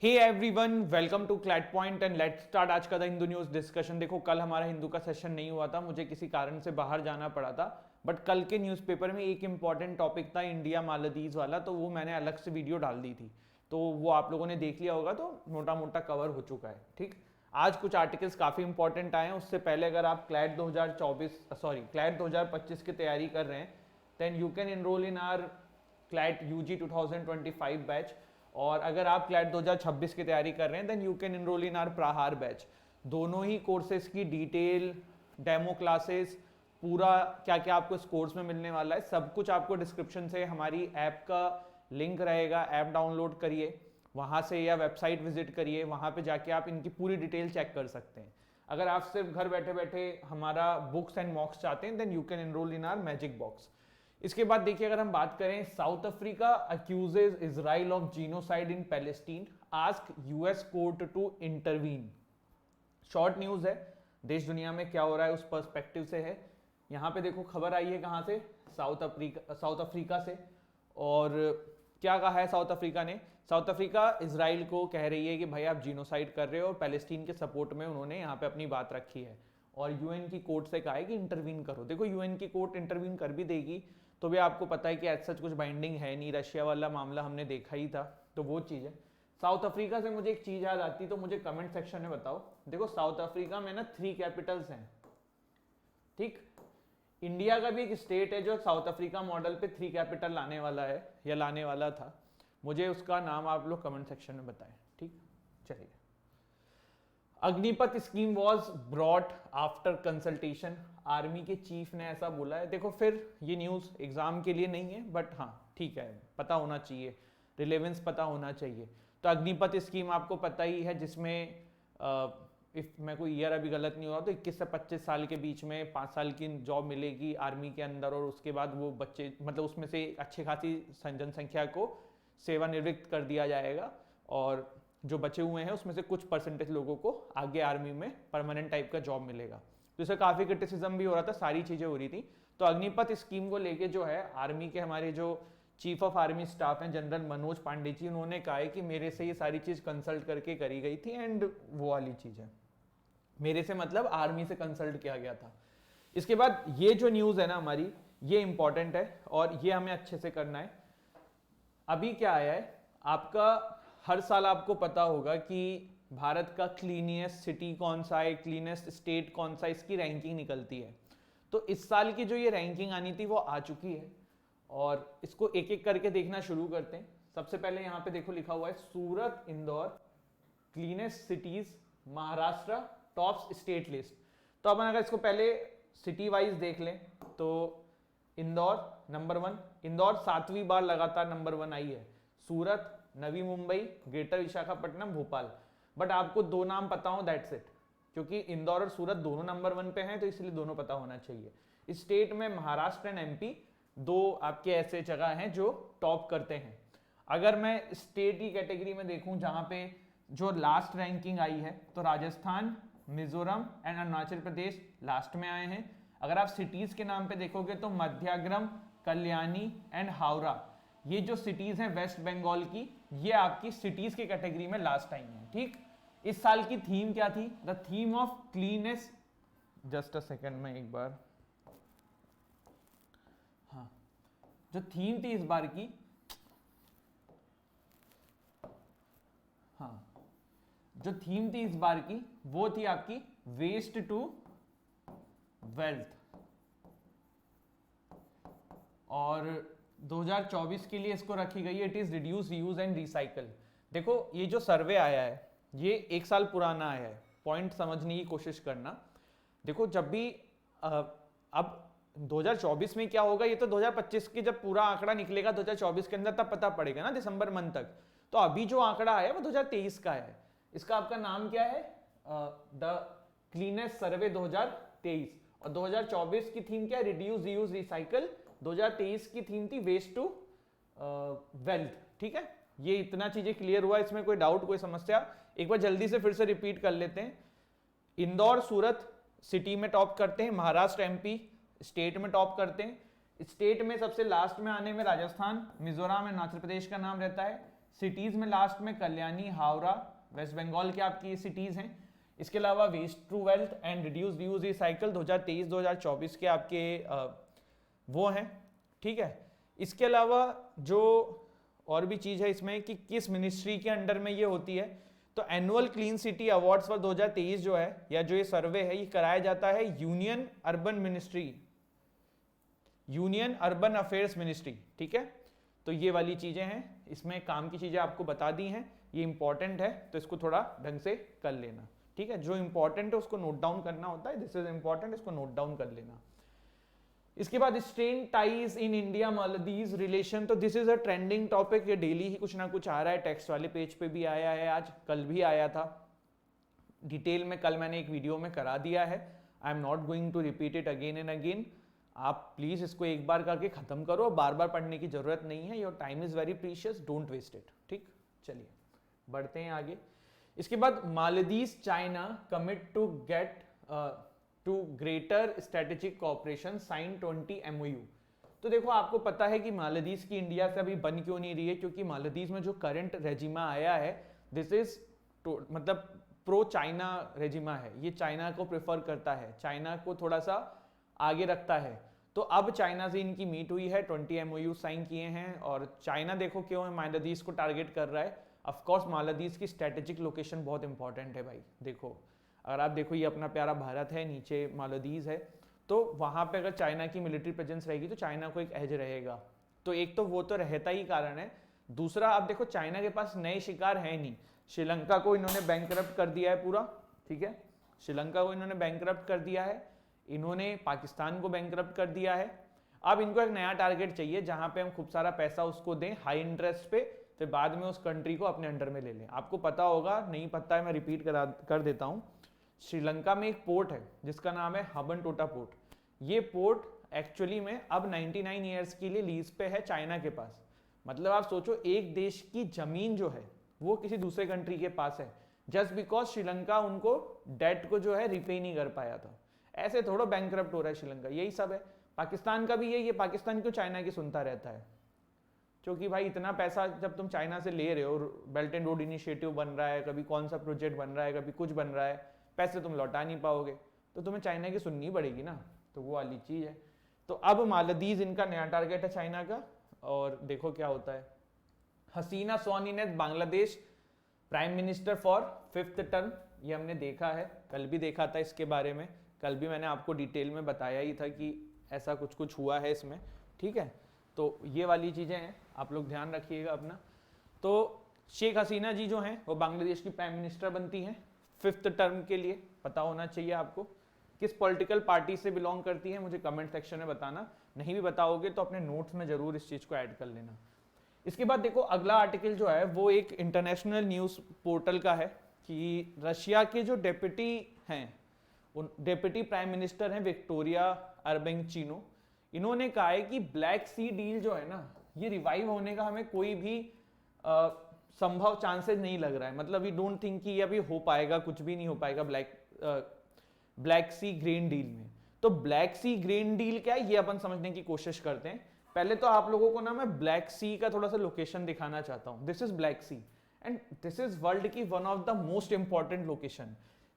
Hey everyone, welcome to CLAT point and let's start आज का the Hindu news discussion. देखो, कल हमारा हिंदू का सेशन नहीं हुआ था, मुझे किसी कारण से बाहर जाना पड़ा था। बट कल के न्यूज़पेपर में एक इंपॉर्टेंट टॉपिक था इंडिया मालदीव वाला, तो वो मैंने अलग से वीडियो डाल दी थी, तो वो आप लोगों ने देख लिया होगा, तो मोटा मोटा कवर हो चुका है। ठीक, आज कुछ आर्टिकल्स काफ़ी इंपॉर्टेंट आए हैं। उससे पहले अगर आप क्लैट 2025 की तैयारी कर रहे हैं, then you can enroll in our CLAT UG 2025 batch. और अगर आप क्लैट 2026 की तैयारी कर रहे हैं, then you can enroll in our Prahar batch. दोनों ही कोर्सेज की डिटेल, डेमो क्लासेस, पूरा क्या क्या आपको इस कोर्स में मिलने वाला है, सब कुछ आपको डिस्क्रिप्शन से हमारी ऐप का लिंक रहेगा। ऐप डाउनलोड करिए वहाँ से या वेबसाइट विजिट करिए, वहाँ पे जाके आप इनकी पूरी डिटेल चेक कर सकते हैं। अगर आप सिर्फ घर बैठे बैठे हमारा बुक्स एंड मॉक्स चाहते हैं, then you can enroll in our magic box. इसके बाद देखिए, अगर हम बात करें, South Africa accuses Israel of genocide in Palestine, ask US court to intervene. Short news है, देश दुनिया में क्या हो रहा है उस पर्सपेक्टिव से है। यहाँ पे देखो खबर आई है कहाँ से, साउथ अफ्रीका से। और क्या कहा है साउथ अफ्रीका ने? साउथ अफ्रीका इजराइल को कह रही है कि भाई आप जीनोसाइड कर रहे हो, और पैलेस्टीन के सपोर्ट में उन्होंने यहाँ पे अपनी बात रखी है। और यूएन की कोर्ट से कहा है कि इंटरवीन करो। देखो, यूएन की कोर्ट इंटरवीन कर भी देगी तो भी आपको पता है कि एज सच कुछ बाइंडिंग है नहीं। रशिया वाला मामला हमने देखा ही था, तो वो चीज़ है। साउथ अफ्रीका से मुझे एक चीज़ याद आती, तो मुझे कमेंट सेक्शन में बताओ। देखो, साउथ अफ्रीका में ना 3 कैपिटल्स हैं। ठीक, इंडिया का भी एक स्टेट है जो साउथ अफ्रीका मॉडल पे 3 कैपिटल लाने वाला है या लाने वाला था। मुझे उसका नाम आप लोग कमेंट सेक्शन में बताएं। ठीक, चलिए। Agnipath scheme was brought after consultation, army के चीफ ने ऐसा बोला है। देखो, फिर ये न्यूज़ एग्जाम के लिए नहीं है, बट हाँ ठीक है, पता होना चाहिए, रिलेवेंस पता होना चाहिए। तो अग्निपथ स्कीम आपको पता ही है, जिसमें इफ मैं कोई ईयर अभी गलत नहीं हुआ तो 21 से 25 साल के बीच में 5 साल की जॉब मिलेगी आर्मी के अंदर, और उसके बाद वो बच्चे, मतलब उसमें से अच्छी खासी जनसंख्या को सेवानिवृत्त कर दिया जाएगा, और जो बचे हुए हैं उसमें से कुछ परसेंटेज लोगों को आगे आर्मी में परमानेंट टाइप का जॉब मिलेगा। तो इसे काफ़ी क्रिटिसिज्म भी हो रहा था, सारी चीज़ें हो रही थी। तो अग्निपथ स्कीम को लेके जो है, आर्मी के हमारे जो चीफ ऑफ आर्मी स्टाफ हैं जनरल मनोज पांडे जी, उन्होंने कहा है कि मेरे से ये सारी चीज़ कंसल्ट करके करी गई थी, एंड वो वाली चीज़ है, मेरे से मतलब आर्मी से कंसल्ट किया गया था। इसके बाद ये जो न्यूज़ है ना हमारी, ये इंपॉर्टेंट है और ये हमें अच्छे से करना है। अभी क्या आया है आपका, हर साल आपको पता होगा कि भारत का क्लीनेस्ट सिटी कौन सा है, क्लीनेस्ट स्टेट कौन सा, इसकी रैंकिंग निकलती है। तो इस साल की जो ये रैंकिंग आनी थी वो आ चुकी है, और इसको एक एक करके देखना शुरू करते हैं। सबसे पहले यहाँ पे देखो लिखा हुआ है Surat Indore cleanest cities Maharashtra top state list. तो अपन अगर इसको पहले सिटी वाइज देख लें, तो इंदौर नंबर 1, इंदौर 7वीं बार लगातार नंबर 1 आई है। सूरत, नवी मुंबई, ग्रेटर विशाखापट्टनम, भोपाल। बट आपको 2 नाम पता हो, दैट्स इट, क्योंकि इंदौर और सूरत दोनों नंबर 1 पे हैं, तो इसलिए दोनों पता होना चाहिए। स्टेट में महाराष्ट्र एंड एमपी 2 आपके ऐसे जगह हैं जो टॉप करते हैं। अगर मैं स्टेट की कैटेगरी में देखूं, जहां पे जो लास्ट रैंकिंग आई है, तो राजस्थान, मिजोरम एंड अरुणाचल प्रदेश लास्ट में आए हैं। अगर आप सिटीज के नाम पे देखोगे तो मध्याग्रम, कल्याणी एंड हावड़ा, ये जो सिटीज हैं वेस्ट बंगाल की, ये आपकी सिटीज की कैटेगरी में लास्ट आई हैं। ठीक, इस साल की थीम क्या थी? The theme of cleanness, just a second में एक बार, हाँ, जो थीम थी इस बार की, हाँ, जो थीम थी इस बार की वो थी आपकी वेस्ट टू वेल्थ। और 2024 के लिए इसको रखी गई है, it is reduce, use and recycle. देखो, ये जो सर्वे आया है ये 1 साल पुराना आया है, पॉइंट समझने की कोशिश करना। देखो, जब भी अब 2024 में क्या होगा, ये तो 2025 के जब पूरा आंकड़ा निकलेगा 2024 के अंदर, तब पता पड़ेगा ना, दिसंबर मंथ तक। तो अभी जो आंकड़ा आया वो 2023 का है। इसका आपका नाम क्या है? द क्लीनेस्ट सर्वे 2023। और 2024 की थीम क्या है? Reduce, use, recycle. 2023 की थीम थी वेस्ट टू वेल्थ। ठीक है, ये इतना चीजें क्लियर हुआ, इसमें कोई डाउट, कोई समस्या? एक बार जल्दी से फिर से रिपीट कर लेते हैं। इंदौर, सूरत सिटी में टॉप करते हैं, महाराष्ट्र, एमपी स्टेट में टॉप करते हैं। स्टेट में सबसे लास्ट में आने में राजस्थान, मिजोरम, अरुणाचल प्रदेश का नाम रहता है। सिटीज में लास्ट में कल्याणी, हावड़ा, वेस्ट बंगाल के आपकी ये सिटीज हैं। इसके अलावा waste to wealth and reduce use recycle 2023-2024 के आपके वो हैं, ठीक है। इसके अलावा जो और भी चीज है इसमें कि किस मिनिस्ट्री के अंडर में ये होती है, तो annual clean city awards for 2023 जो है, या जो ये सर्वे है, ये कराया जाता है union urban ministry, union urban affairs ministry, ठीक है। तो ये वाली चीजें हैं, इसमें काम की चीजें आपको बता दी हैं, ये इंपॉर्टेंट है तो इसको थोड़ा ढंग से कर लेना, ठीक है। जो इंपॉर्टेंट है उसको नोट डाउन करना होता है, दिस इज इंपॉर्टेंट, इसको नोट डाउन कर लेना। इसके बाद strain ties in India Maldives relation, तो this is a trending topic, ये डेली ही कुछ ना कुछ आ रहा है, टेक्स्ट वाले पेज पे भी आया है, आज कल भी आया था डिटेल में, कल मैंने एक वीडियो में करा दिया है, I am not going to repeat it again and again. आप प्लीज इसको एक बार करके खत्म करो, बार बार पढ़ने की जरूरत नहीं है, your time is very precious, don't waste it, ठीक। चलिए बढ़ते हैं आगे। इसके बाद Maldives China commit to get to greater strategic cooperation, sign 20 MOU। तो देखो आपको पता है कि मालदीव की इंडिया से अभी बन क्यों नहीं रही है, क्योंकि मालदीव में जो करंट रेजिमा आया है दिस इज मतलब प्रो चाइना रेजिमा है, ये चाइना को प्रेफर करता है, चाइना को थोड़ा सा आगे रखता है। तो अब चाइना से इनकी मीट हुई है, 20 MOU साइन किए हैं, और चाइना देखो क्यों है मालदीव को टारगेट कर रहा है। ऑफ कोर्स मालदीव की स्ट्रेटेजिक लोकेशन बहुत इंपॉर्टेंट है भाई, देखो अगर आप देखो ये अपना प्यारा भारत है, नीचे मालदीव है, तो वहां पे अगर चाइना की मिलिट्री प्रेजेंस रहेगी तो चाइना को एक एज रहेगा, तो एक तो वो तो रहता ही कारण है। दूसरा आप देखो चाइना के पास नए शिकार है नहीं, श्रीलंका को इन्होंने बैंकरप्ट कर दिया है पूरा, ठीक है, श्रीलंका को इन्होंने बैंकरप्ट कर दिया है, इन्होंने पाकिस्तान को बैंकरप्ट कर दिया है। अब इनको एक नया टारगेट चाहिए जहां पे हम खूब सारा पैसा उसको दें हाई इंटरेस्ट पे, फिर बाद में उस कंट्री को अपने अंडर में ले लें। आपको पता होगा, नहीं पता है मैं रिपीट कर देता हूं, श्रीलंका में एक पोर्ट है जिसका नाम है हबनटोटा पोर्ट। ये पोर्ट एक्चुअली में अब 99 ईयर्स के लिए लीज पे है चाइना के पास। मतलब आप सोचो एक देश की जमीन जो है वो किसी दूसरे कंट्री के पास है, जस्ट बिकॉज श्रीलंका उनको डेट को जो है रिपे नहीं कर पाया था। ऐसे थोड़ा बैंकरप्ट हो रहा है श्रीलंका, यही सब है। पाकिस्तान का भी यही है, पाकिस्तान क्यों चाइना की सुनता रहता है, क्योंकि भाई इतना पैसा जब तुम चाइना से ले रहे हो, बेल्ट एंड रोड इनिशिएटिव बन रहा है, कभी कौन सा प्रोजेक्ट बन रहा है, कभी कुछ बन रहा है, पैसे तुम लौटा नहीं पाओगे, तो तुम्हें चाइना की सुननी पड़ेगी ना, तो वो वाली चीज है। तो अब मालदीव इनका नया टारगेट है चाइना का, और देखो क्या होता है। Hasina sworn in as Bangladesh prime minister for 5th term, ये हमने देखा है, कल भी देखा था इसके बारे में, कल भी मैंने आपको डिटेल में बताया ही था कि ऐसा कुछ कुछ हुआ है इसमें, ठीक है। तो ये वाली चीजें हैं, आप लोग ध्यान रखिएगा अपना। तो शेख हसीना जी जो हैं वो बांग्लादेश की प्राइम मिनिस्टर बनती हैं 5th टर्म के लिए, पता होना चाहिए आपको। किस पॉलिटिकल पार्टी से बिलोंग करती है मुझे कमेंट सेक्शन में बताना, नहीं भी बताओगे तो अपने नोट्स में जरूर इस चीज को ऐड कर लेना। इसके बाद देखो अगला आर्टिकल जो है वो एक इंटरनेशनल न्यूज पोर्टल का है कि रशिया के जो डेप्यूटी हैं, डेप्यूटी प्राइम मिनिस्टर हैं विक्टोरिया अर्बेंचिनो, इन्होंने कहा है कि ब्लैक सी डील जो है ना, ये रिवाइव होने का हमें कोई भी संभव चांसेस नहीं लग रहा है। मतलब वी डोंट थिंक कि ये अभी हो पाएगा, कुछ भी नहीं हो पाएगा ब्लैक सी ग्रीन डील में। तो ब्लैक सी ग्रीन डील क्या है ये अपन समझने की कोशिश करते हैं। पहले तो आप लोगों को ना मैं ब्लैक सी का थोड़ा सा लोकेशन दिखाना चाहता हूं। This is Black Sea and this is world की one of the most important location,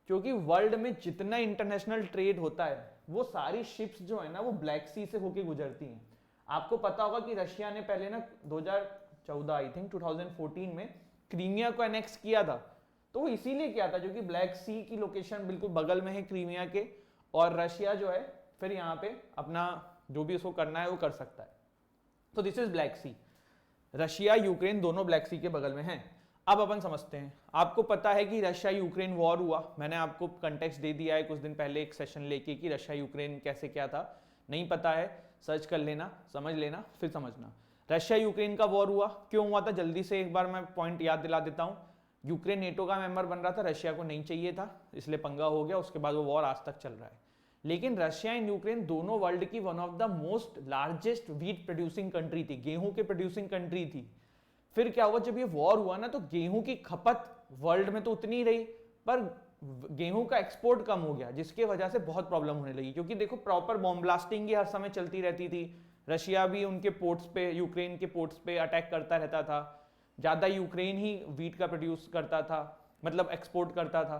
क्योंकि वर्ल्ड में जितना इंटरनेशनल ट्रेड होता है वो सारी शिप्स जो है ना वो ब्लैक सी से होके गुजरती हैं। आपको पता होगा कि रशिया ने पहले ना 2014 आई थिंक 2014 में क्रीमिया को एनेक्स किया था, तो वो इसीलिए किया था क्योंकि ब्लैक सी की लोकेशन बिल्कुल बगल में है क्रीमिया के, और रशिया जो है फिर यहाँ पे अपना जो भी उसको करना है वो कर सकता है। तो this is Black Sea, Russia Ukraine दोनों ब्लैक सी के बगल में हैं। अब अपन समझते हैं, आपको पता है कि रशिया यूक्रेन वॉर हुआ, मैंने आपको कंटेक्स्ट दे दिया है कुछ दिन पहले एक सेशन लेके कि रशिया यूक्रेन कैसे क्या था, नहीं पता है सर्च कर लेना, समझ लेना, फिर समझना। रशिया यूक्रेन का वॉर हुआ, क्यों हुआ था जल्दी से एक बार मैं पॉइंट याद दिला देता हूं। यूक्रेन नेटो का मेंबर बन रहा था, रशिया को नहीं चाहिए था, इसलिए पंगा हो गया, उसके बाद वो वॉर आज तक चल रहा है। लेकिन रशिया एंड यूक्रेन दोनों वर्ल्ड की one of the most largest wheat producing country थी, गेहूं के प्रोड्यूसिंग कंट्री थी। फिर क्या हुआ, जब ये वॉर हुआ ना तो गेहूं की खपत वर्ल्ड में तो उतनी रही, पर गेहूं का एक्सपोर्ट कम हो गया, जिसकी वजह से बहुत प्रॉब्लम होने लगी। क्योंकि देखो प्रॉपर बॉम्ब ब्लास्टिंग ही हर समय चलती रहती थी, रशिया भी उनके पोर्ट्स पे, यूक्रेन के पोर्ट्स पे अटैक करता रहता था, ज़्यादा यूक्रेन ही वीट का प्रोड्यूस करता था, मतलब एक्सपोर्ट करता था,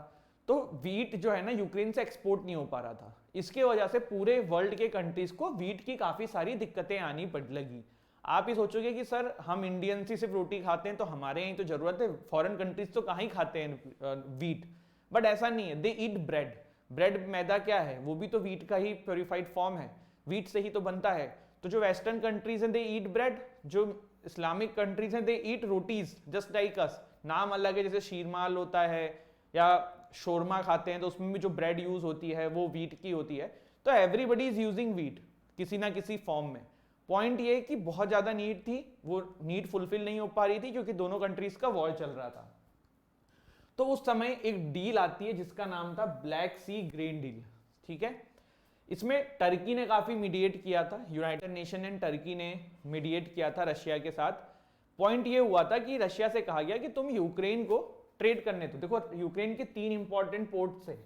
तो वीट जो है ना यूक्रेन से एक्सपोर्ट नहीं हो पा रहा था। इसके वजह से पूरे वर्ल्ड के कंट्रीज को वीट की काफ़ी सारी दिक्कतें आनी पड़ लगी। आप ही सोचोगे कि सर हम इंडियंस ही सिर्फ रोटी खाते हैं तो हमारे यहाँ तो जरूरत है, फॉरेन कंट्रीज तो कहाँ ही खाते हैं वीट, बट ऐसा नहीं है, दे ईट ब्रेड। ब्रेड मैदा क्या है, वो भी तो वीट का ही प्योरीफाइड फॉर्म है, वीट से ही तो बनता है। तो जो वेस्टर्न कंट्रीज हैं दे ईट ब्रेड, जो इस्लामिक कंट्रीज हैं दे ईट रोटीज जस्ट लाइक अस, नाम अलग है, जैसे शीरमाल होता है या शोरमा खाते हैं तो उसमें भी जो ब्रेड यूज होती है वो वीट की होती है। तो एवरीबडी इज यूजिंग वीट किसी ना किसी फॉर्म में। पॉइंट ये कि बहुत ज्यादा नीड थी, वो नीड फुलफिल नहीं हो पा रही थी क्योंकि दोनों कंट्रीज का वॉर चल रहा था। तो उस समय एक डील आती है जिसका नाम था ब्लैक सी ग्रेन डील, ठीक है। इसमें टर्की ने काफी मीडिएट किया था, यूनाइटेड नेशन एंड टर्की ने मीडिएट किया था रशिया के साथ। पॉइंट ये हुआ था कि रशिया से कहा गया कि तुम यूक्रेन को ट्रेड करने दो। देखो यूक्रेन के 3 इंपॉर्टेंट पोर्ट्स है,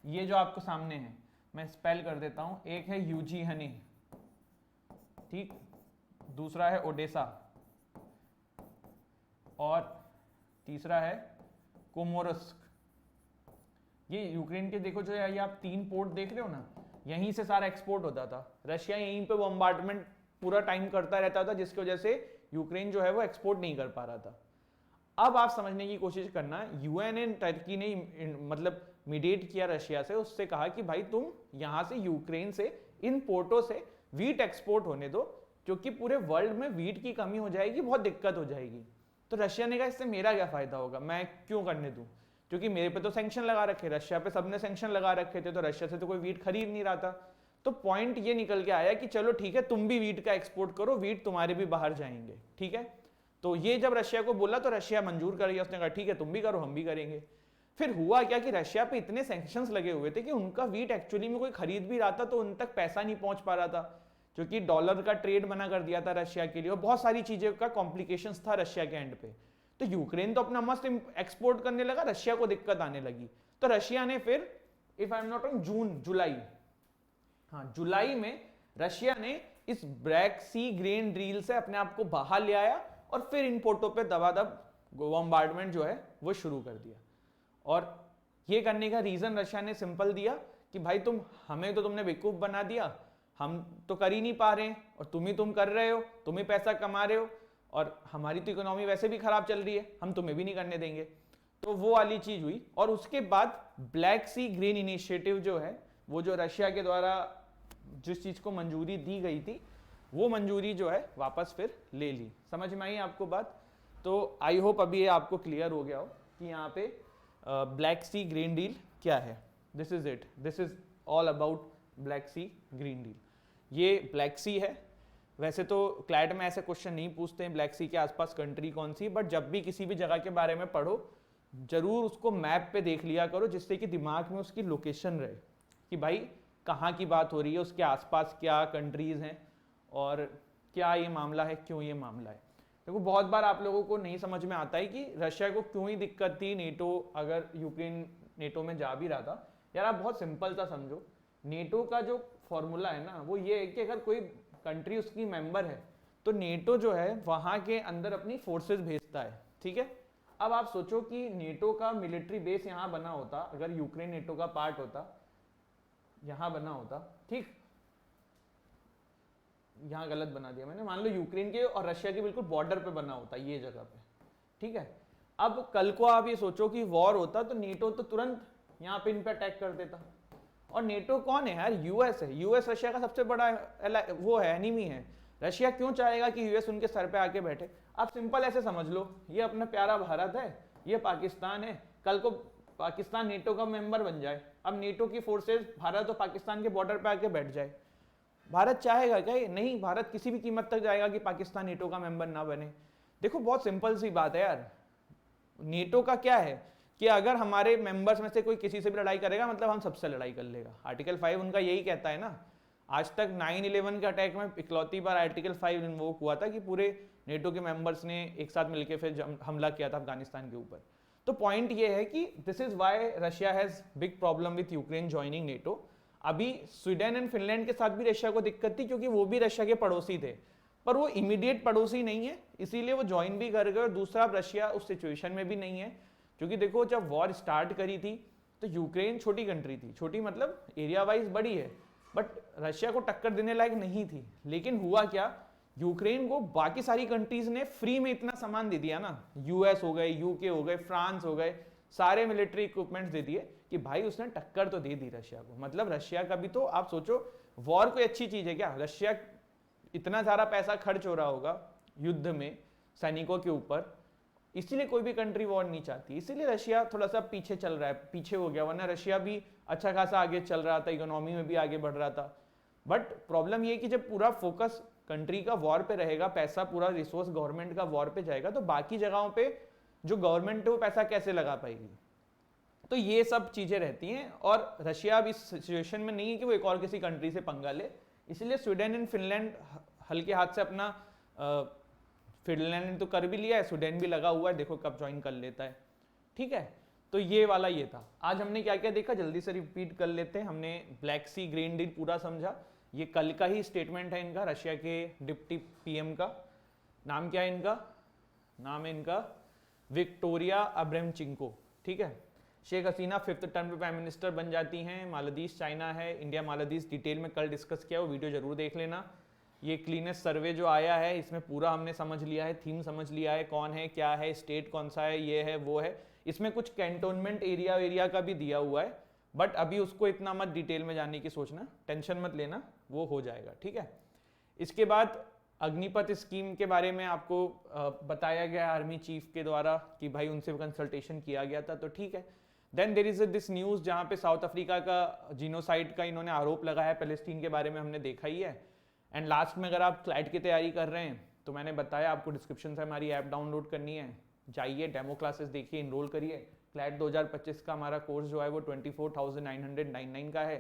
ये जो आपको सामने है, मैं स्पेल कर देता हूं। एक है यूजी हनी, ठीक, दूसरा है ओडेसा और तीसरा है कोमोरस्क। ये यूक्रेन के देखो जो ये आप 3 पोर्ट देख रहे हो ना, यहीं से सारा एक्सपोर्ट होता था। रशिया यहीं पे बॉम्बार्डमेंट पूरा टाइम करता रहता था, जिसकी वजह से यूक्रेन जो है वो एक्सपोर्ट नहीं कर पा रहा था। अब आप समझने की कोशिश करना, यूएन एंड टर्की ने मतलब मीडिएट किया रशिया से, उससे कहा कि भाई तुम यहां से यूक्रेन से इन पोर्टों से वीट एक्सपोर्ट होने दो, क्योंकि पूरे वर्ल्ड में वीट की कमी हो जाएगी, बहुत दिक्कत हो जाएगी। तो रशिया ने कहा इससे मेरा क्या फायदा होगा, मैं क्यों करने दूं, क्योंकि मेरे पे तो सैंक्शन लगा रखे, रशिया पे सबने सैंक्शन लगा रखे थे, तो रशिया से तो कोई वीट खरीद नहीं रहा था। तो पॉइंट ये निकल के आया कि चलो ठीक है, तुम भी वीट का एक्सपोर्ट करो, वीट तुम्हारे भी बाहर जाएंगे, ठीक है। तो ये जब रशिया को बोला तो रशिया मंजूर कर गया, उसने कहा ठीक है तुम भी करो हम भी करेंगे। फिर हुआ क्या कि रशिया पे इतने सैंक्शंस लगे हुए थे कि उनका वीट एक्चुअली में कोई खरीद भी रहा था तो उन तक पैसा नहीं पहुंच पा रहा था, क्योंकि डॉलर का ट्रेड मना कर दिया था रशिया के लिए, और बहुत सारी चीजें का कॉम्प्लिकेशंस था रशिया के एंड पे। तो यूक्रेन तो अपना मस्त एक्सपोर्ट करने लगा, रशिया को दिक्कत आने लगी। तो रशिया ने फिर, if I am not wrong, जुलाई में रशिया ने इस ब्लैक सी ग्रेन डील से अपने आप को बाहर ले आया और फिर इन पोर्टों पे दबादब बॉम्बार्डमेंट जो है वो शुरू कर दिया। और ये करने का रीजन रशिया ने सिंपल दिया कि भाई हमें तो तुमने बेवकूफ बना दिया, हम तो कर ही नहीं पा रहे हैं और तुम कर रहे हो, तुम ही पैसा कमा रहे हो, और हमारी तो इकोनॉमी वैसे भी खराब चल रही है, हम तुम्हें भी नहीं करने देंगे। तो वो वाली चीज हुई। और उसके बाद ब्लैक सी ग्रीन इनिशिएटिव जो है, वो जो रशिया के द्वारा जिस चीज को मंजूरी दी गई थी, वो मंजूरी जो है वापस फिर ले ली। समझ में आई आपको बात? तो आई होप अभी ये आपको क्लियर हो गया हो कि यहाँ पे ब्लैक सी ग्रीन डील क्या है। This is it, this is all about Black Sea green deal. ये ब्लैक सी है। वैसे तो क्लैट में ऐसे क्वेश्चन नहीं पूछते हैं ब्लैक सी के आसपास कंट्री कौन सी, बट जब भी किसी भी जगह के बारे में पढ़ो जरूर उसको मैप पे देख लिया करो, जिससे कि दिमाग में उसकी लोकेशन रहे कि भाई कहाँ की बात हो रही है, उसके आसपास क्या कंट्रीज हैं और क्या ये मामला है, क्यों ये मामला है। देखो बहुत बार आप लोगों को नहीं समझ में आता है कि रशिया को क्यों ही दिक्कत थी नेटो, अगर यूक्रेन नेटो में जा भी रहा था। यार आप बहुत सिंपल सा समझो, नेटो का जो फॉर्मूला है ना वो ये है कि अगर कोई कंट्री उसकी मेंबर है तो नेटो जो है वहां के अंदर अपनी फोर्सेस भेजता है, ठीक है। अब आप सोचो कि नेटो का मिलिट्री बेस यहाँ बना होता, अगर यूक्रेन नेटो का पार्ट होता, यहाँ बना होता, ठीक, यहाँ गलत बना दिया मैंने, मान लो यूक्रेन के और रशिया के बिल्कुल बॉर्डर पे बना होता ये जगह पे, ठीक है। अब कल को आप ये सोचो कि वॉर होता तो नेटो तो तुरंत यहाँ पे इन पे अटैक कर देता। और नेटो कौन है यार? यूएस है। यूएस रशिया का सबसे बड़ा वो है, एनिमी है। रशिया क्यों चाहेगा कि यूएस उनके सर पे आके बैठे? आप सिंपल ऐसे समझ लो, ये अपना प्यारा भारत है, ये पाकिस्तान है, कल को पाकिस्तान नेटो का मेंबर बन जाए, अब नेटो की फोर्सेस भारत और पाकिस्तान के बॉर्डर पे आके बैठ जाए, भारत चाहेगा क्या? नहीं, भारत किसी भी कीमत तक जाएगा कि पाकिस्तान नेटो का मेंबर ना बने। देखो बहुत सिंपल सी बात है यार, नेटो का क्या है कि अगर हमारे मेंबर्स में से कोई किसी से भी लड़ाई करेगा मतलब हम सबसे लड़ाई कर लेगा। आर्टिकल 5 उनका यही कहता है ना। आज तक 9/11 के अटैक में इकलौती बार आर्टिकल 5 इन्वोक हुआ था कि पूरे नेटो के मेंबर्स ने एक साथ मिलकर फिर हमला किया था अफगानिस्तान के ऊपर। तो पॉइंट ये है कि this is why Russia has big problem with Ukraine joining NATO. अभी स्वीडन एंड फिनलैंड के साथ भी रशिया को दिक्कत थी क्योंकि वो भी रशिया के पड़ोसी थे। पर वो इमीडिएट पड़ोसी नहीं है, इसीलिए वो ज्वाइन भी कर गए। और दूसरा, रशिया उस सिचुएशन में भी नहीं है, क्योंकि देखो जब वॉर स्टार्ट करी थी तो यूक्रेन छोटी कंट्री थी, छोटी मतलब एरिया वाइज बड़ी है, बट रशिया को टक्कर देने लायक नहीं थी। लेकिन हुआ क्या, यूक्रेन को बाकी सारी कंट्रीज ने फ्री में इतना सामान दे दिया ना, यूएस हो गए, यूके हो गए, फ्रांस हो गए, सारे मिलिट्री इक्विपमेंट्स दे दिए कि भाई उसने टक्कर तो दे दी रशिया को। मतलब रशिया का भी तो आप सोचो, वॉर कोई अच्छी चीज है क्या? रशिया इतना सारा पैसा खर्च हो रहा होगा युद्ध में सैनिकों के ऊपर, इसीलिए कोई भी कंट्री वॉर नहीं चाहती, इसीलिए रशिया थोड़ा सा पीछे चल रहा है, पीछे हो गया। वरना रशिया भी अच्छा खासा आगे चल रहा था, इकोनॉमी में भी आगे बढ़ रहा था। बट प्रॉब्लम ये कि जब पूरा फोकस कंट्री का वॉर पे रहेगा, पैसा पूरा रिसोर्स गवर्नमेंट का वॉर पे जाएगा, तो बाकी जगहों पे जो गवर्नमेंट है वो पैसा कैसे लगा पाएगी? तो ये सब चीजें रहती हैं। और रशिया अब इस सिचुएशन में नहीं है कि वो एक और किसी कंट्री से पंगा ले, इसलिए स्वीडन एंड फिनलैंड हल्के हाथ से अपना, फिनलैंड ने तो कर भी लिया है, स्वीडन भी लगा हुआ है, देखो कब ज्वाइन कर लेता है। ठीक है, तो ये वाला ये था। आज हमने क्या क्या देखा, जल्दी से रिपीट कर लेते हैं। हमने ब्लैक सी ग्रीन डील पूरा समझा, ये कल का ही स्टेटमेंट है इनका, रशिया के डिप्टी पीएम का। नाम क्या है इनका? नाम है इनका विक्टोरिया अब्रामचिंको। ठीक है, शेख हसीना 5th टर्म पे प्राइम मिनिस्टर बन जाती हैं। मालदीव चाइना है, इंडिया मालदीव डिटेल में कल डिस्कस किया, वो वीडियो जरूर देख लेना। ये क्लीनेस सर्वे जो आया है, इसमें पूरा हमने समझ लिया है, थीम समझ लिया है, कौन है, क्या है, स्टेट कौन सा है, ये है वो है। इसमें कुछ कैंटोनमेंट एरिया का भी दिया हुआ है, बट अभी उसको इतना मत डिटेल में जाने की सोचना, टेंशन मत लेना, वो हो जाएगा। ठीक है, इसके बाद अग्निपथ स्कीम के बारे में आपको बताया गया आर्मी चीफ के द्वारा कि भाई उनसे कंसल्टेशन किया गया था, तो ठीक है। Then there is this news जहाँ पे साउथ अफ्रीका का जीनोसाइड का इन्होंने आरोप लगाया है, पैलेस्टीन के बारे में हमने देखा ही है। एंड लास्ट में अगर आप क्लैट की तैयारी कर रहे हैं तो मैंने बताया आपको डिस्क्रिप्शन से हमारी ऐप डाउनलोड करनी है, जाइए डेमो क्लासेस देखिए, इनरोल करिए। क्लैट 2025 का हमारा कोर्स जो है वो 24,999 का है।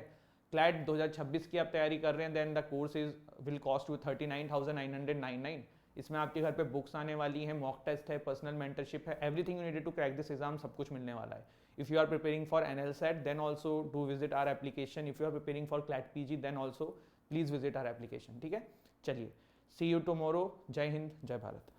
क्लैट 2026 की आप तैयारी कर रहे हैं, then the course is will cost you 39,999। इसमें आपके घर पे बुक्स आने वाली हैं, मॉक टेस्ट है, पर्सनल मेंटरशिप है, everything you needed to crack this exam, सब कुछ मिलने वाला है। If you are preparing for NLSAT then also do visit our application. If you are preparing for CLAT PG then also please visit our application. ठीक है, चलिए, सी you tomorrow. जय हिंद, जय भारत।